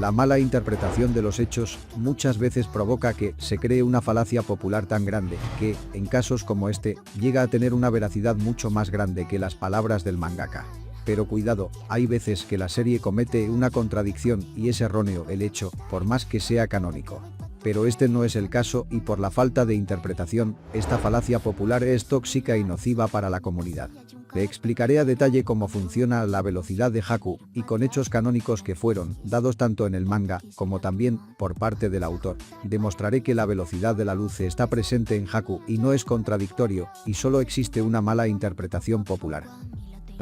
La mala interpretación de los hechos muchas veces provoca que se cree una falacia popular tan grande que, en casos como este, llega a tener una veracidad mucho más grande que las palabras del mangaka. Pero cuidado, hay veces que la serie comete una contradicción y es erróneo el hecho, por más que sea canónico. Pero este no es el caso y por la falta de interpretación, esta falacia popular es tóxica y nociva para la comunidad. Le explicaré a detalle cómo funciona la velocidad de Haku y con hechos canónicos que fueron dados tanto en el manga como también por parte del autor. Demostraré que la velocidad de la luz está presente en Haku y no es contradictorio y solo existe una mala interpretación popular.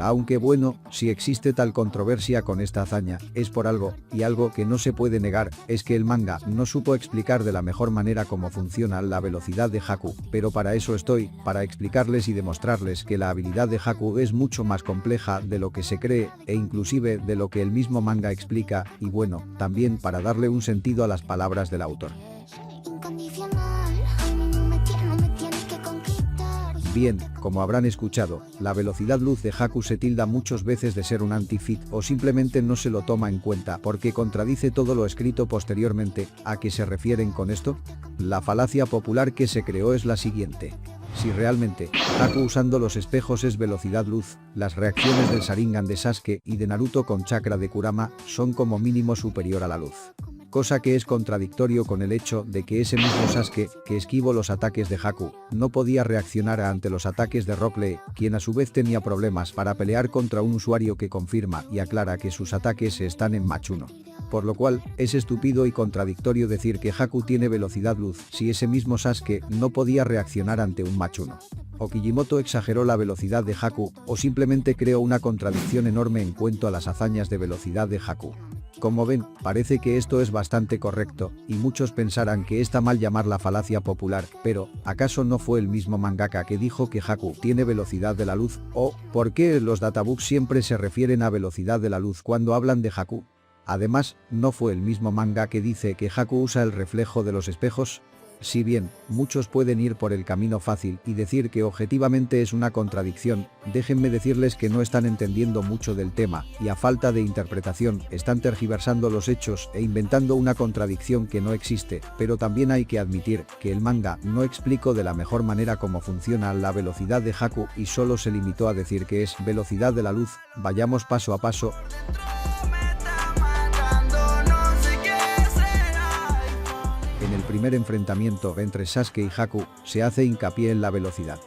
Aunque bueno, si existe tal controversia con esta hazaña, es por algo, y algo que no se puede negar, es que el manga no supo explicar de la mejor manera cómo funciona la velocidad de Haku, pero para eso estoy, para explicarles y demostrarles que la habilidad de Haku es mucho más compleja de lo que se cree, e inclusive de lo que el mismo manga explica, y bueno, también para darle un sentido a las palabras del autor. Bien, como habrán escuchado, la velocidad luz de Haku se tilda muchas veces de ser un anti-fit o simplemente no se lo toma en cuenta porque contradice todo lo escrito posteriormente. ¿A qué se refieren con esto? La falacia popular que se creó es la siguiente. Si realmente Haku usando los espejos es velocidad luz, las reacciones del Sharingan de Sasuke y de Naruto con chakra de Kurama son como mínimo superior a la luz. Cosa que es contradictorio con el hecho de que ese mismo Sasuke, que esquivó los ataques de Haku, no podía reaccionar ante los ataques de Rock Lee, quien a su vez tenía problemas para pelear contra un usuario que confirma y aclara que sus ataques están en Match 1. Por lo cual, es estúpido y contradictorio decir que Haku tiene velocidad luz si ese mismo Sasuke no podía reaccionar ante un Match 1. O Kishimoto exageró la velocidad de Haku, o simplemente creó una contradicción enorme en cuanto a las hazañas de velocidad de Haku. Como ven, parece que esto es bastante correcto, y muchos pensarán que está mal llamarla falacia popular, pero, ¿acaso no fue el mismo mangaka que dijo que Haku tiene velocidad de la luz? ¿O, por qué los databooks siempre se refieren a velocidad de la luz cuando hablan de Haku? Además, ¿no fue el mismo manga que dice que Haku usa el reflejo de los espejos? Si bien, muchos pueden ir por el camino fácil y decir que objetivamente es una contradicción, déjenme decirles que no están entendiendo mucho del tema y a falta de interpretación están tergiversando los hechos e inventando una contradicción que no existe, pero también hay que admitir que el manga no explicó de la mejor manera cómo funciona la velocidad de Haku y solo se limitó a decir que es velocidad de la luz. Vayamos paso a paso. En el primer enfrentamiento entre Sasuke y Haku, se hace hincapié en la velocidad.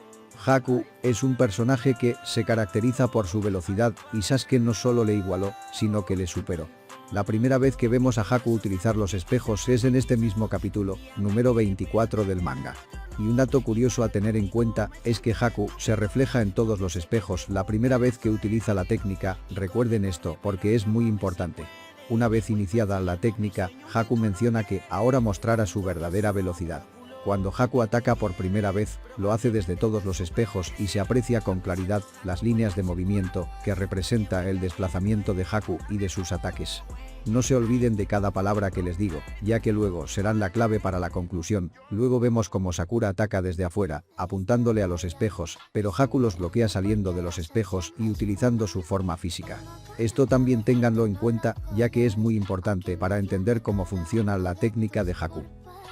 Haku es un personaje que se caracteriza por su velocidad y Sasuke no solo le igualó, sino que le superó. La primera vez que vemos a Haku utilizar los espejos es en este mismo capítulo, número 24 del manga. Y un dato curioso a tener en cuenta es que Haku se refleja en todos los espejos la primera vez que utiliza la técnica, recuerden esto porque es muy importante. Una vez iniciada la técnica, Haku menciona que ahora mostrará su verdadera velocidad. Cuando Haku ataca por primera vez, lo hace desde todos los espejos y se aprecia con claridad las líneas de movimiento que representa el desplazamiento de Haku y de sus ataques. No se olviden de cada palabra que les digo, ya que luego serán la clave para la conclusión. Luego vemos como Sakura ataca desde afuera, apuntándole a los espejos, pero Haku los bloquea saliendo de los espejos y utilizando su forma física. Esto también ténganlo en cuenta, ya que es muy importante para entender cómo funciona la técnica de Haku.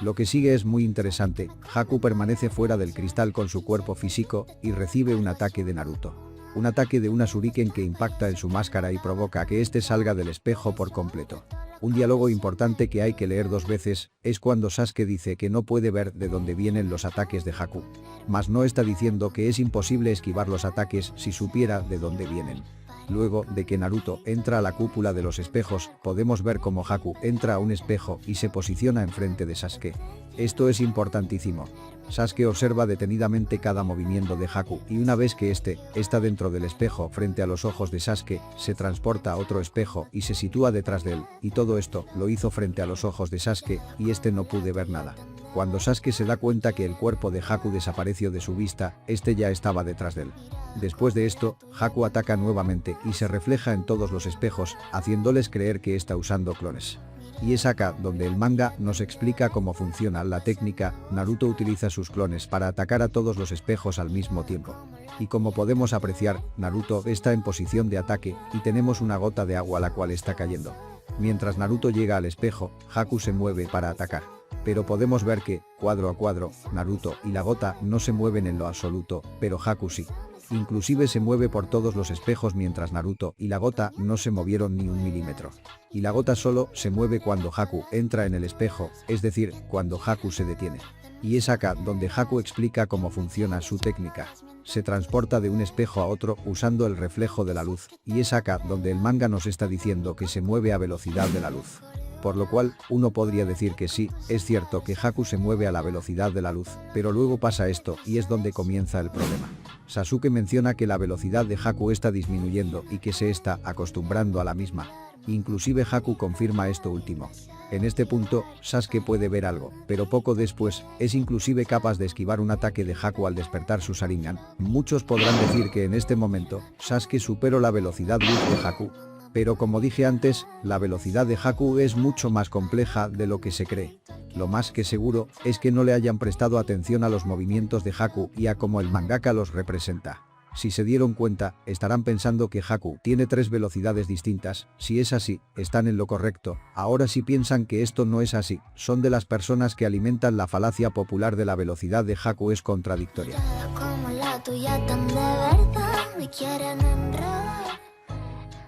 Lo que sigue es muy interesante, Haku permanece fuera del cristal con su cuerpo físico y recibe un ataque de Naruto. Un ataque de una shuriken que impacta en su máscara y provoca que éste salga del espejo por completo. Un diálogo importante que hay que leer dos veces es cuando Sasuke dice que no puede ver de dónde vienen los ataques de Haku. Mas no está diciendo que es imposible esquivar los ataques si supiera de dónde vienen. Luego de que Naruto entra a la cúpula de los espejos, podemos ver cómo Haku entra a un espejo y se posiciona enfrente de Sasuke. Esto es importantísimo. Sasuke observa detenidamente cada movimiento de Haku y una vez que este está dentro del espejo frente a los ojos de Sasuke, se transporta a otro espejo y se sitúa detrás de él, y todo esto lo hizo frente a los ojos de Sasuke y este no pudo ver nada. Cuando Sasuke se da cuenta que el cuerpo de Haku desapareció de su vista, este ya estaba detrás de él. Después de esto, Haku ataca nuevamente y se refleja en todos los espejos, haciéndoles creer que está usando clones. Y es acá donde el manga nos explica cómo funciona la técnica. Naruto utiliza sus clones para atacar a todos los espejos al mismo tiempo. Y como podemos apreciar, Naruto está en posición de ataque y tenemos una gota de agua la cual está cayendo. Mientras Naruto llega al espejo, Haku se mueve para atacar. Pero podemos ver que, cuadro a cuadro, Naruto y la gota no se mueven en lo absoluto, pero Haku sí. Inclusive se mueve por todos los espejos mientras Naruto y la gota no se movieron ni un milímetro. Y la gota solo se mueve cuando Haku entra en el espejo, es decir, cuando Haku se detiene. Y es acá donde Haku explica cómo funciona su técnica. Se transporta de un espejo a otro usando el reflejo de la luz, y es acá donde el manga nos está diciendo que se mueve a velocidad de la luz. Por lo cual, uno podría decir que sí, es cierto que Haku se mueve a la velocidad de la luz, pero luego pasa esto y es donde comienza el problema. Sasuke menciona que la velocidad de Haku está disminuyendo y que se está acostumbrando a la misma. Inclusive Haku confirma esto último. En este punto, Sasuke puede ver algo, pero poco después, es inclusive capaz de esquivar un ataque de Haku al despertar su Sharingan. Muchos podrán decir que en este momento, Sasuke superó la velocidad luz de Haku. Pero como dije antes, la velocidad de Haku es mucho más compleja de lo que se cree. Lo más que seguro es que no le hayan prestado atención a los movimientos de Haku y a cómo el mangaka los representa. Si se dieron cuenta, estarán pensando que Haku tiene 3 velocidades distintas. Si es así, están en lo correcto. Ahora si piensan que esto no es así, son de las personas que alimentan la falacia popular de la velocidad de Haku es contradictoria.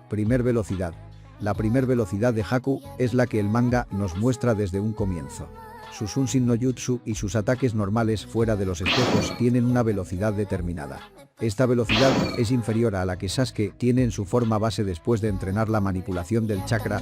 Primer velocidad. La primer velocidad de Haku es la que el manga nos muestra desde un comienzo. Su Sunshin no Jutsu y sus ataques normales fuera de los espejos tienen una velocidad determinada. Esta velocidad es inferior a la que Sasuke tiene en su forma base después de entrenar la manipulación del chakra.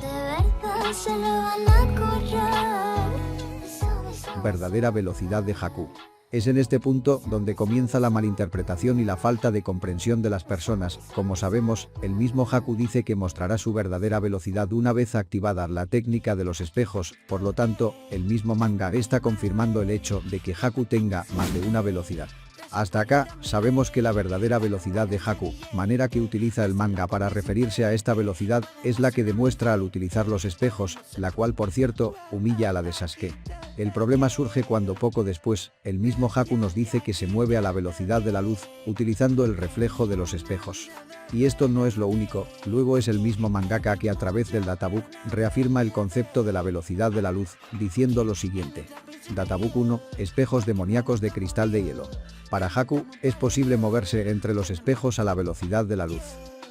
Verdadera velocidad de Haku. Es en este punto donde comienza la malinterpretación y la falta de comprensión de las personas. Como sabemos, el mismo Haku dice que mostrará su verdadera velocidad una vez activada la técnica de los espejos, por lo tanto, el mismo manga está confirmando el hecho de que Haku tenga más de una velocidad. Hasta acá, sabemos que la verdadera velocidad de Haku, manera que utiliza el manga para referirse a esta velocidad, es la que demuestra al utilizar los espejos, la cual por cierto, humilla a la de Sasuke. El problema surge cuando poco después, el mismo Haku nos dice que se mueve a la velocidad de la luz, utilizando el reflejo de los espejos. Y esto no es lo único, luego es el mismo mangaka que a través del databook reafirma el concepto de la velocidad de la luz, diciendo lo siguiente. Databook 1, espejos demoníacos de cristal de hielo. Para Haku, es posible moverse entre los espejos a la velocidad de la luz.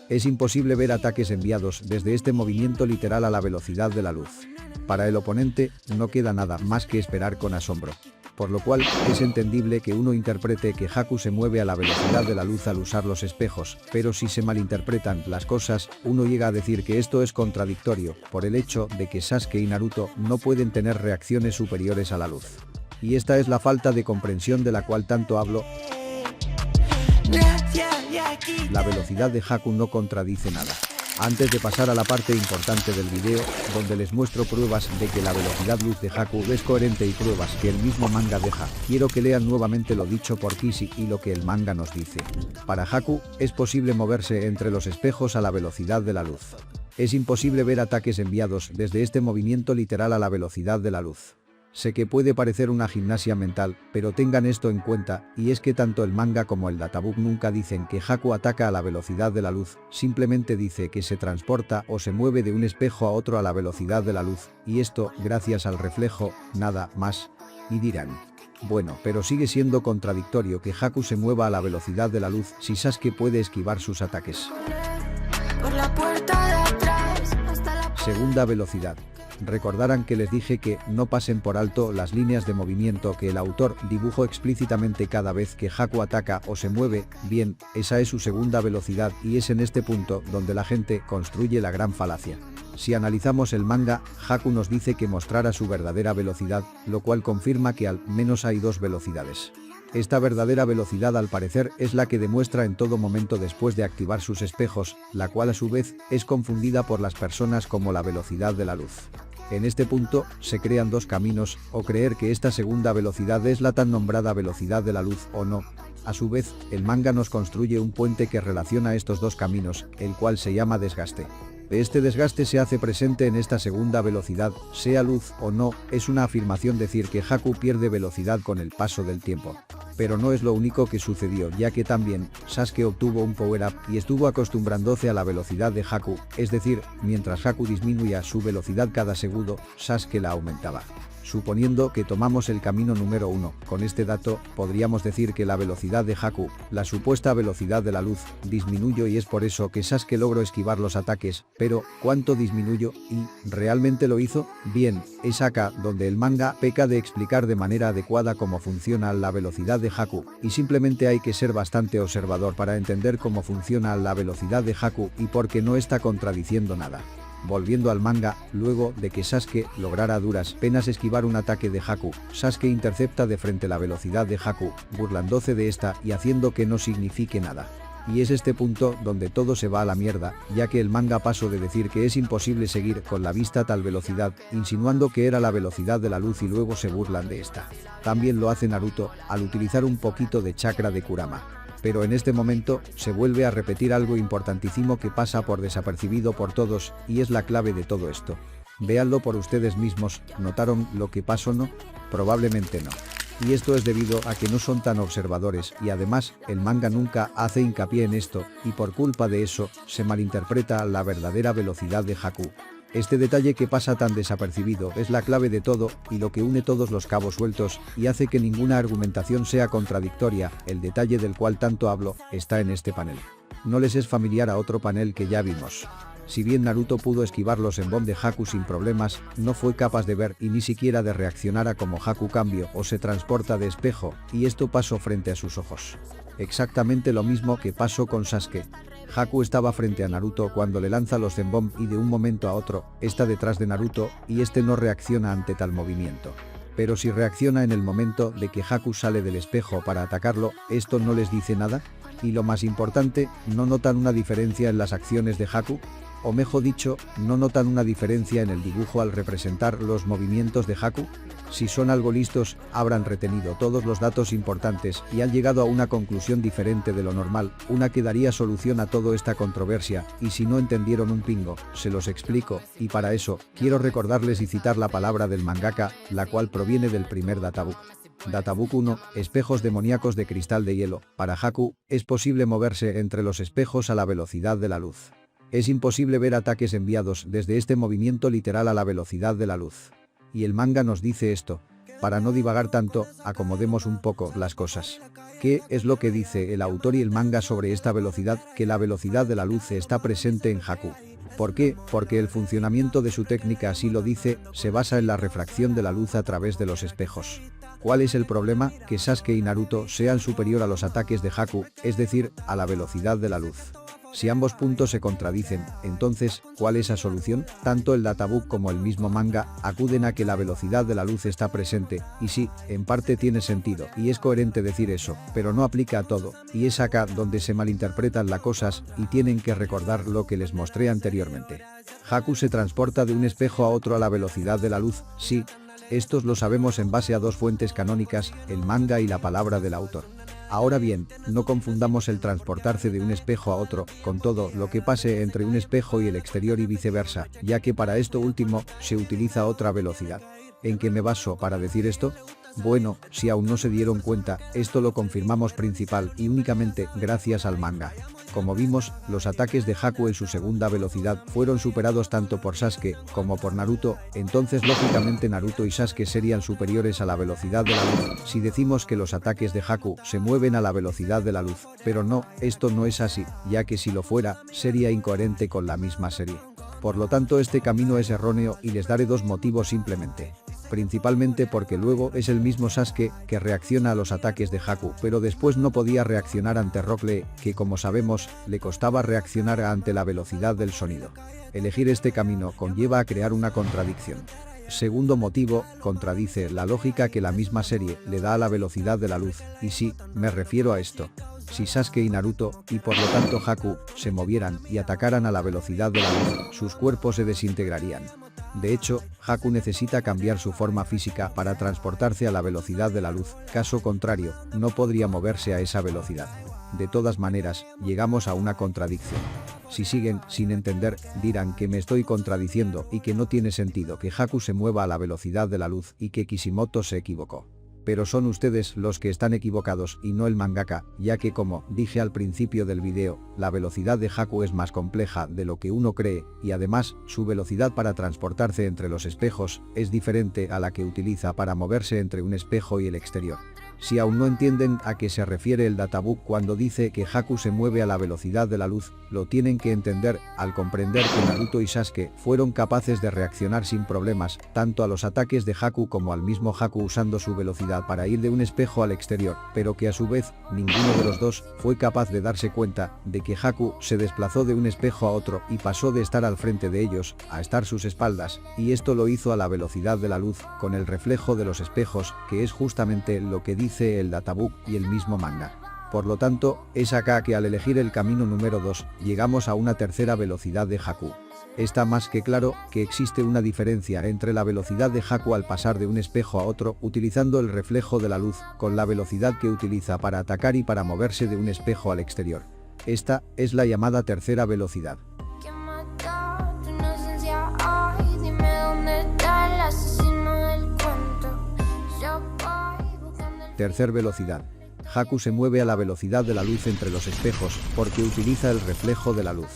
Es imposible ver ataques enviados desde este movimiento literal a la velocidad de la luz. Para el oponente, no queda nada más que esperar con asombro. Por lo cual, es entendible que uno interprete que Haku se mueve a la velocidad de la luz al usar los espejos, pero si se malinterpretan las cosas, uno llega a decir que esto es contradictorio, por el hecho de que Sasuke y Naruto no pueden tener reacciones superiores a la luz. Y esta es la falta de comprensión de la cual tanto hablo. La velocidad de Haku no contradice nada. Antes de pasar a la parte importante del video, donde les muestro pruebas de que la velocidad luz de Haku es coherente y pruebas que el mismo manga deja, quiero que lean nuevamente lo dicho por Kishi y lo que el manga nos dice. Para Haku, es posible moverse entre los espejos a la velocidad de la luz. Es imposible ver ataques enviados desde este movimiento literal a la velocidad de la luz. Sé que puede parecer una gimnasia mental, pero tengan esto en cuenta, y es que tanto el manga como el databook nunca dicen que Haku ataca a la velocidad de la luz, simplemente dice que se transporta o se mueve de un espejo a otro a la velocidad de la luz, y esto, gracias al reflejo, nada más. Y dirán, bueno, pero sigue siendo contradictorio que Haku se mueva a la velocidad de la luz si Sasuke puede esquivar sus ataques. Segunda velocidad. Recordarán que les dije que no pasen por alto las líneas de movimiento que el autor dibujó explícitamente cada vez que Haku ataca o se mueve. Bien, esa es su segunda velocidad y es en este punto donde la gente construye la gran falacia. Si analizamos el manga, Haku nos dice que mostrará su verdadera velocidad, lo cual confirma que al menos hay 2 velocidades. Esta verdadera velocidad al parecer es la que demuestra en todo momento después de activar sus espejos, la cual a su vez es confundida por las personas como la velocidad de la luz. En este punto, se crean 2 caminos, o creer que esta segunda velocidad es la tan nombrada velocidad de la luz o no. A su vez, el manga nos construye un puente que relaciona estos 2 caminos, el cual se llama desgaste. Este desgaste se hace presente en esta segunda velocidad, sea luz o no, es una afirmación decir que Haku pierde velocidad con el paso del tiempo. Pero no es lo único que sucedió, ya que también Sasuke obtuvo un power-up y estuvo acostumbrándose a la velocidad de Haku, es decir, mientras Haku disminuía su velocidad cada segundo, Sasuke la aumentaba. Suponiendo que tomamos el camino número 1, con este dato, podríamos decir que la velocidad de Haku, la supuesta velocidad de la luz, disminuyó y es por eso que Sasuke logró esquivar los ataques, pero, ¿cuánto disminuyó? ¿Y realmente lo hizo? Bien, es acá donde el manga peca de explicar de manera adecuada cómo funciona la velocidad de Haku, y simplemente hay que ser bastante observador para entender cómo funciona la velocidad de Haku y porque no está contradiciendo nada. Volviendo al manga, luego de que Sasuke lograra a duras penas esquivar un ataque de Haku, Sasuke intercepta de frente la velocidad de Haku, burlándose de esta y haciendo que no signifique nada. Y es este punto donde todo se va a la mierda, ya que el manga pasó de decir que es imposible seguir con la vista a tal velocidad, insinuando que era la velocidad de la luz y luego se burlan de esta. También lo hace Naruto, al utilizar un poquito de chakra de Kurama. Pero en este momento, se vuelve a repetir algo importantísimo que pasa por desapercibido por todos, y es la clave de todo esto. Véanlo por ustedes mismos, ¿notaron lo que pasó no? Probablemente no. Y esto es debido a que no son tan observadores y además, el manga nunca hace hincapié en esto, y por culpa de eso, se malinterpreta la verdadera velocidad de Haku. Este detalle que pasa tan desapercibido es la clave de todo y lo que une todos los cabos sueltos y hace que ninguna argumentación sea contradictoria. El detalle del cual tanto hablo está en este panel. No les es familiar a otro panel que ya vimos. Si bien Naruto pudo esquivar los Senbon de Haku sin problemas, no fue capaz de ver y ni siquiera de reaccionar a cómo Haku cambia o se transporta de espejo, y esto pasó frente a sus ojos. Exactamente lo mismo que pasó con Sasuke. Haku estaba frente a Naruto cuando le lanza los Senbon y de un momento a otro, está detrás de Naruto y este no reacciona ante tal movimiento. Pero si reacciona en el momento de que Haku sale del espejo para atacarlo, ¿esto no les dice nada? Y lo más importante, ¿no notan una diferencia en las acciones de Haku? O mejor dicho, ¿no notan una diferencia en el dibujo al representar los movimientos de Haku? Si son algo listos, habrán retenido todos los datos importantes y han llegado a una conclusión diferente de lo normal, una que daría solución a toda esta controversia, y si no entendieron un pingo, se los explico, y para eso, quiero recordarles y citar la palabra del mangaka, la cual proviene del primer databook. Databook 1, espejos demoníacos de cristal de hielo. Para Haku, es posible moverse entre los espejos a la velocidad de la luz. Es imposible ver ataques enviados desde este movimiento literal a la velocidad de la luz. Y el manga nos dice esto. Para no divagar tanto, acomodemos un poco las cosas. ¿Qué es lo que dice el autor y el manga sobre esta velocidad? Que la velocidad de la luz está presente en Haku. ¿Por qué? Porque el funcionamiento de su técnica así lo dice, se basa en la refracción de la luz a través de los espejos. ¿Cuál es el problema? Que Sasuke y Naruto sean superior a los ataques de Haku, es decir, a la velocidad de la luz. Si ambos puntos se contradicen, entonces, ¿cuál es la solución? Tanto el databook como el mismo manga acuden a que la velocidad de la luz está presente, y sí, en parte tiene sentido, y es coherente decir eso, pero no aplica a todo, y es acá donde se malinterpretan las cosas, y tienen que recordar lo que les mostré anteriormente. Haku se transporta de un espejo a otro a la velocidad de la luz, sí. Estos lo sabemos en base a dos fuentes canónicas, el manga y la palabra del autor. Ahora bien, no confundamos el transportarse de un espejo a otro, con todo lo que pase entre un espejo y el exterior y viceversa, ya que para esto último, se utiliza otra velocidad. ¿En qué me baso para decir esto? Bueno, si aún no se dieron cuenta, esto lo confirmamos principal y únicamente gracias al manga. Como vimos, los ataques de Haku en su segunda velocidad fueron superados tanto por Sasuke como por Naruto, entonces lógicamente Naruto y Sasuke serían superiores a la velocidad de la luz si decimos que los ataques de Haku se mueven a la velocidad de la luz, pero no, esto no es así, ya que si lo fuera, sería incoherente con la misma serie. Por lo tanto este camino es erróneo y les daré dos motivos simplemente. Principalmente porque luego es el mismo Sasuke que reacciona a los ataques de Haku, pero después no podía reaccionar ante Rock Lee, que como sabemos, le costaba reaccionar ante la velocidad del sonido. Elegir este camino conlleva a crear una contradicción. Segundo motivo, contradice la lógica que la misma serie le da a la velocidad de la luz, y sí, me refiero a esto. Si Sasuke y Naruto, y por lo tanto Haku, se movieran y atacaran a la velocidad de la luz, sus cuerpos se desintegrarían. De hecho, Haku necesita cambiar su forma física para transportarse a la velocidad de la luz, caso contrario, no podría moverse a esa velocidad. De todas maneras, llegamos a una contradicción. Si siguen sin entender, dirán que me estoy contradiciendo y que no tiene sentido que Haku se mueva a la velocidad de la luz y que Kishimoto se equivocó. Pero son ustedes los que están equivocados y no el mangaka, ya que como dije al principio del video, la velocidad de Haku es más compleja de lo que uno cree y además su velocidad para transportarse entre los espejos es diferente a la que utiliza para moverse entre un espejo y el exterior. Si aún no entienden a qué se refiere el databook cuando dice que Haku se mueve a la velocidad de la luz, lo tienen que entender al comprender que Naruto y Sasuke fueron capaces de reaccionar sin problemas tanto a los ataques de Haku como al mismo Haku usando su velocidad para ir de un espejo al exterior, pero que a su vez ninguno de los dos fue capaz de darse cuenta de que Haku se desplazó de un espejo a otro y pasó de estar al frente de ellos a estar a sus espaldas, y esto lo hizo a la velocidad de la luz con el reflejo de los espejos, que es justamente lo que dice el databook y el mismo manga. Por lo tanto, es acá que al elegir el camino número 2, llegamos a una tercera velocidad de Haku. Está más que claro que existe una diferencia entre la velocidad de Haku al pasar de un espejo a otro utilizando el reflejo de la luz con la velocidad que utiliza para atacar y para moverse de un espejo al exterior. Esta es la llamada tercera velocidad. Tercer velocidad. Haku se mueve a la velocidad de la luz entre los espejos porque utiliza el reflejo de la luz.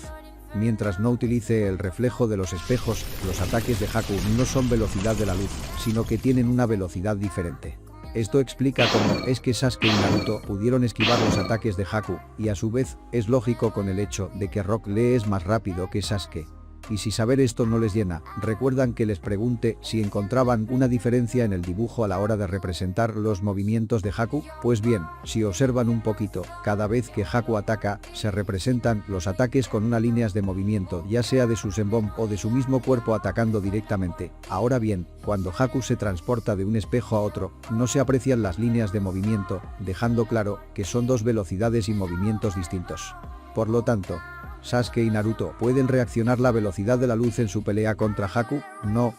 Mientras no utilice el reflejo de los espejos, los ataques de Haku no son velocidad de la luz, sino que tienen una velocidad diferente. Esto explica cómo es que Sasuke y Naruto pudieron esquivar los ataques de Haku, y a su vez es lógico con el hecho de que Rock Lee es más rápido que Sasuke. Y si saber esto no les llena, ¿recuerdan que les pregunté si encontraban una diferencia en el dibujo a la hora de representar los movimientos de Haku? Pues bien, si observan un poquito, cada vez que Haku ataca, se representan los ataques con unas líneas de movimiento, ya sea de su Senbon o de su mismo cuerpo atacando directamente. Ahora bien, cuando Haku se transporta de un espejo a otro, no se aprecian las líneas de movimiento, dejando claro que son dos velocidades y movimientos distintos. Por lo tanto, ¿Sasuke y Naruto pueden reaccionar la velocidad de la luz en su pelea contra Haku? No,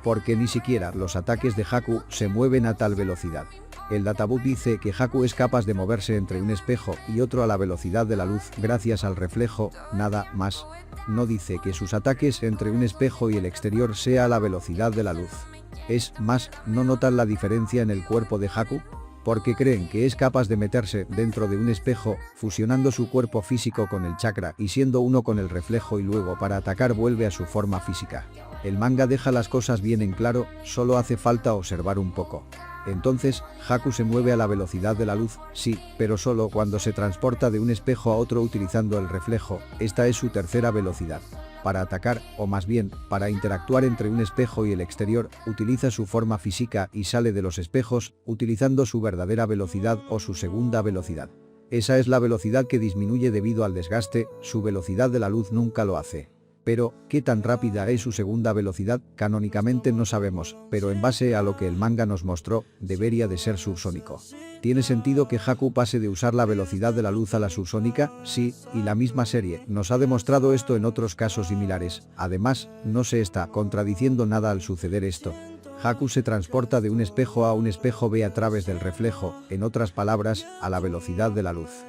porque ni siquiera los ataques de Haku se mueven a tal velocidad. El databook dice que Haku es capaz de moverse entre un espejo y otro a la velocidad de la luz gracias al reflejo, nada más. No dice que sus ataques entre un espejo y el exterior sea a la velocidad de la luz. Es más, ¿no notan la diferencia en el cuerpo de Haku? Porque creen que es capaz de meterse dentro de un espejo, fusionando su cuerpo físico con el chakra y siendo uno con el reflejo y luego para atacar vuelve a su forma física. El manga deja las cosas bien en claro, solo hace falta observar un poco. Entonces, Haku se mueve a la velocidad de la luz, sí, pero solo cuando se transporta de un espejo a otro utilizando el reflejo, esta es su tercera velocidad. Para atacar, o más bien, para interactuar entre un espejo y el exterior, utiliza su forma física y sale de los espejos, utilizando su verdadera velocidad o su segunda velocidad. Esa es la velocidad que disminuye debido al desgaste, su velocidad de la luz nunca lo hace. Pero, ¿qué tan rápida es su segunda velocidad? Canónicamente no sabemos, pero en base a lo que el manga nos mostró, debería de ser subsónico. ¿Tiene sentido que Haku pase de usar la velocidad de la luz a la subsónica? Sí, y la misma serie nos ha demostrado esto en otros casos similares. Además, no se está contradiciendo nada al suceder esto. Haku se transporta de un espejo a un espejo ve a través del reflejo, en otras palabras, a la velocidad de la luz.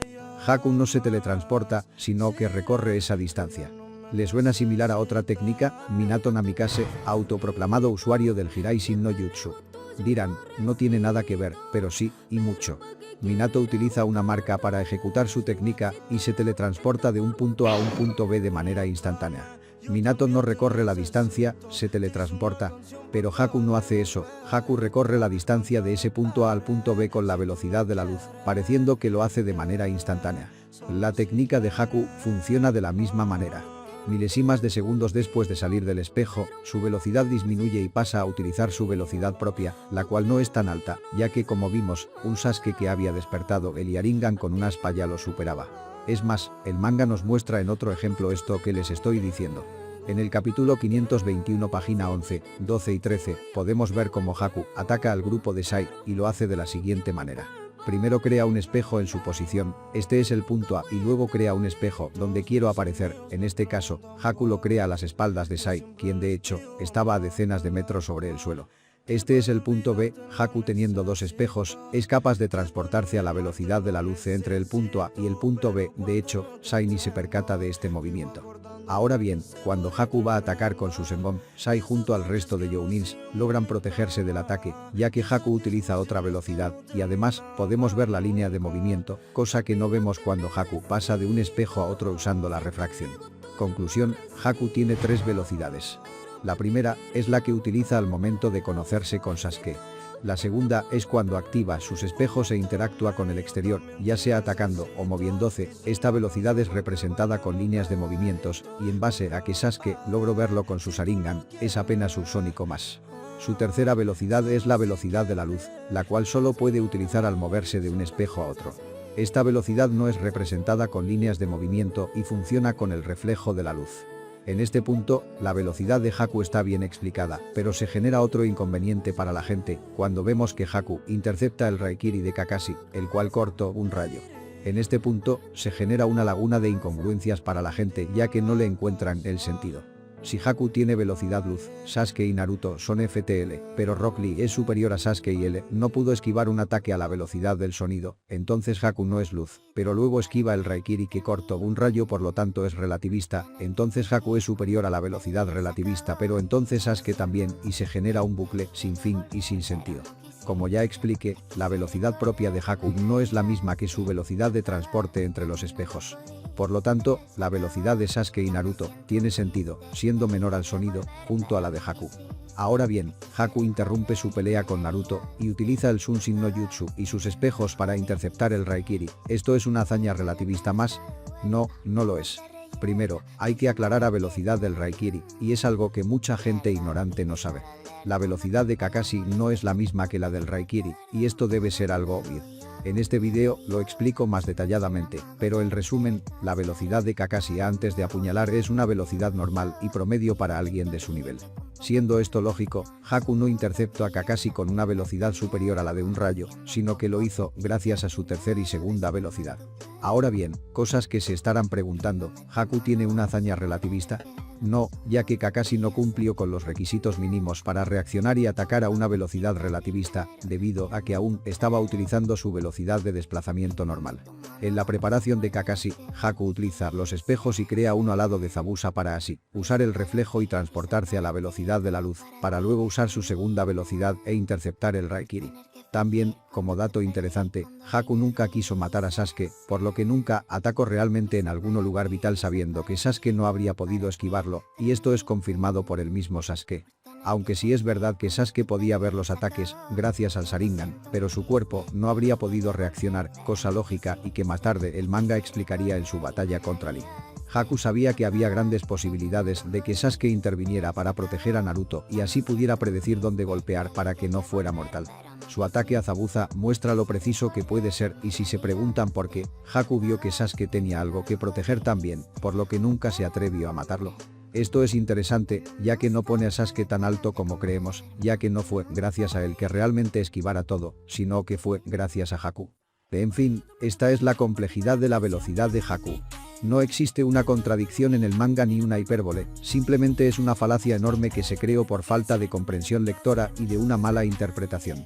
Haku no se teletransporta, sino que recorre esa distancia. ¿Les suena similar a otra técnica? Minato Namikaze, autoproclamado usuario del Hiraishin no Jutsu. Dirán, no tiene nada que ver, pero sí, y mucho. Minato utiliza una marca para ejecutar su técnica y se teletransporta de un punto a un punto B de manera instantánea. Minato no recorre la distancia, se teletransporta, pero Haku no hace eso. Haku recorre la distancia de ese punto A al punto B con la velocidad de la luz, pareciendo que lo hace de manera instantánea. La técnica de Haku funciona de la misma manera. Milésimas de segundos después de salir del espejo, su velocidad disminuye y pasa a utilizar su velocidad propia, la cual no es tan alta, ya que como vimos, un Sasuke que había despertado el Sharingan con una aspa ya lo superaba. Es más, el manga nos muestra en otro ejemplo esto que les estoy diciendo. En el capítulo 521 página 11, 12 y 13, podemos ver cómo Haku ataca al grupo de Sai y lo hace de la siguiente manera. Primero crea un espejo en su posición, este es el punto A, y luego crea un espejo donde quiero aparecer. En este caso, Haku lo crea a las espaldas de Sai, quien de hecho, estaba a decenas de metros sobre el suelo. Este es el punto B, Haku teniendo dos espejos, es capaz de transportarse a la velocidad de la luz entre el punto A y el punto B, de hecho, Sai ni se percata de este movimiento. Ahora bien, cuando Haku va a atacar con su Senbon, Sai junto al resto de Jounins logran protegerse del ataque, ya que Haku utiliza otra velocidad, y además, podemos ver la línea de movimiento, cosa que no vemos cuando Haku pasa de un espejo a otro usando la refracción. Conclusión, Haku tiene 3 velocidades. La primera es la que utiliza al momento de conocerse con Sasuke. La segunda es cuando activa sus espejos e interactúa con el exterior, ya sea atacando o moviéndose. Esta velocidad es representada con líneas de movimientos, y en base a que Sasuke logró verlo con su Sharingan, es apenas subsónico más. Su tercera velocidad es la velocidad de la luz, la cual solo puede utilizar al moverse de un espejo a otro. Esta velocidad no es representada con líneas de movimiento y funciona con el reflejo de la luz. En este punto, la velocidad de Haku está bien explicada, pero se genera otro inconveniente para la gente, cuando vemos que Haku intercepta el Raikiri de Kakashi, el cual cortó un rayo. En este punto, se genera una laguna de incongruencias para la gente ya que no le encuentran el sentido. Si Haku tiene velocidad luz, Sasuke y Naruto son FTL, pero Rock Lee es superior a Sasuke y L no pudo esquivar un ataque a la velocidad del sonido, entonces Haku no es luz, pero luego esquiva el Raikiri que cortó un rayo, por lo tanto es relativista, entonces Haku es superior a la velocidad relativista, pero entonces Sasuke también, y se genera un bucle sin fin y sin sentido. Como ya expliqué, la velocidad propia de Haku no es la misma que su velocidad de transporte entre los espejos. Por lo tanto, la velocidad de Sasuke y Naruto tiene sentido, siendo menor al sonido, junto a la de Haku. Ahora bien, Haku interrumpe su pelea con Naruto y utiliza el Sunshin no Jutsu y sus espejos para interceptar el Raikiri. ¿Esto es una hazaña relativista más? No, no lo es. Primero, hay que aclarar la velocidad del Raikiri, y es algo que mucha gente ignorante no sabe. La velocidad de Kakashi no es la misma que la del Raikiri, y esto debe ser algo obvio. En este video lo explico más detalladamente, pero el resumen, la velocidad de Kakashi antes de apuñalar es una velocidad normal y promedio para alguien de su nivel. Siendo esto lógico, Haku no interceptó a Kakashi con una velocidad superior a la de un rayo, sino que lo hizo gracias a su tercera y segunda velocidad. Ahora bien, cosas que se estarán preguntando, ¿Haku tiene una hazaña relativista? No, ya que Kakashi no cumplió con los requisitos mínimos para reaccionar y atacar a una velocidad relativista, debido a que aún estaba utilizando su velocidad de desplazamiento normal. En la preparación de Kakashi, Haku utiliza los espejos y crea uno al lado de Zabuza para así usar el reflejo y transportarse a la velocidad de la luz, para luego usar su segunda velocidad e interceptar el Raikiri. También, como dato interesante, Haku nunca quiso matar a Sasuke, por lo que nunca atacó realmente en algún lugar vital sabiendo que Sasuke no habría podido esquivarlo, y esto es confirmado por el mismo Sasuke. Aunque sí es verdad que Sasuke podía ver los ataques, gracias al Sharingan, pero su cuerpo no habría podido reaccionar, cosa lógica y que más tarde el manga explicaría en su batalla contra Lee. Haku sabía que había grandes posibilidades de que Sasuke interviniera para proteger a Naruto y así pudiera predecir dónde golpear para que no fuera mortal. Su ataque a Zabuza muestra lo preciso que puede ser, y si se preguntan por qué, Haku vio que Sasuke tenía algo que proteger también, por lo que nunca se atrevió a matarlo. Esto es interesante, ya que no pone a Sasuke tan alto como creemos, ya que no fue gracias a él que realmente esquivara todo, sino que fue gracias a Haku. En fin, esta es la complejidad de la velocidad de Haku. No existe una contradicción en el manga ni una hipérbole, simplemente es una falacia enorme que se creó por falta de comprensión lectora y de una mala interpretación.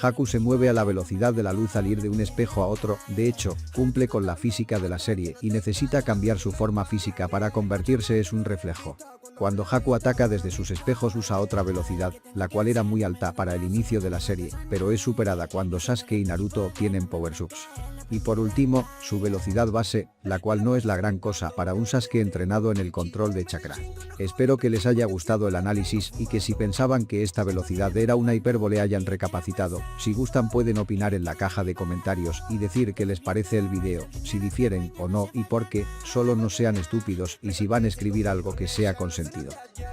Haku se mueve a la velocidad de la luz al ir de un espejo a otro, de hecho, cumple con la física de la serie y necesita cambiar su forma física para convertirse en un reflejo. Cuando Haku ataca desde sus espejos usa otra velocidad, la cual era muy alta para el inicio de la serie, pero es superada cuando Sasuke y Naruto obtienen power-ups. Y por último, su velocidad base, la cual no es la gran cosa para un Sasuke entrenado en el control de chakra. Espero que les haya gustado el análisis y que si pensaban que esta velocidad era una hipérbole hayan recapacitado. Si gustan pueden opinar en la caja de comentarios y decir qué les parece el video, si difieren o no y por qué, solo no sean estúpidos y si van a escribir algo que sea con sentido.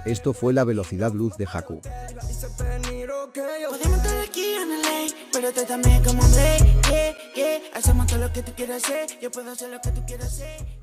Esto fue la velocidad luz de Haku. Podemos estar aquí en el ley, pero tú también como un rey, yeah, yeah. Hacemos todo lo que tú quieras hacer, yo puedo hacer lo que tú quieras hacer.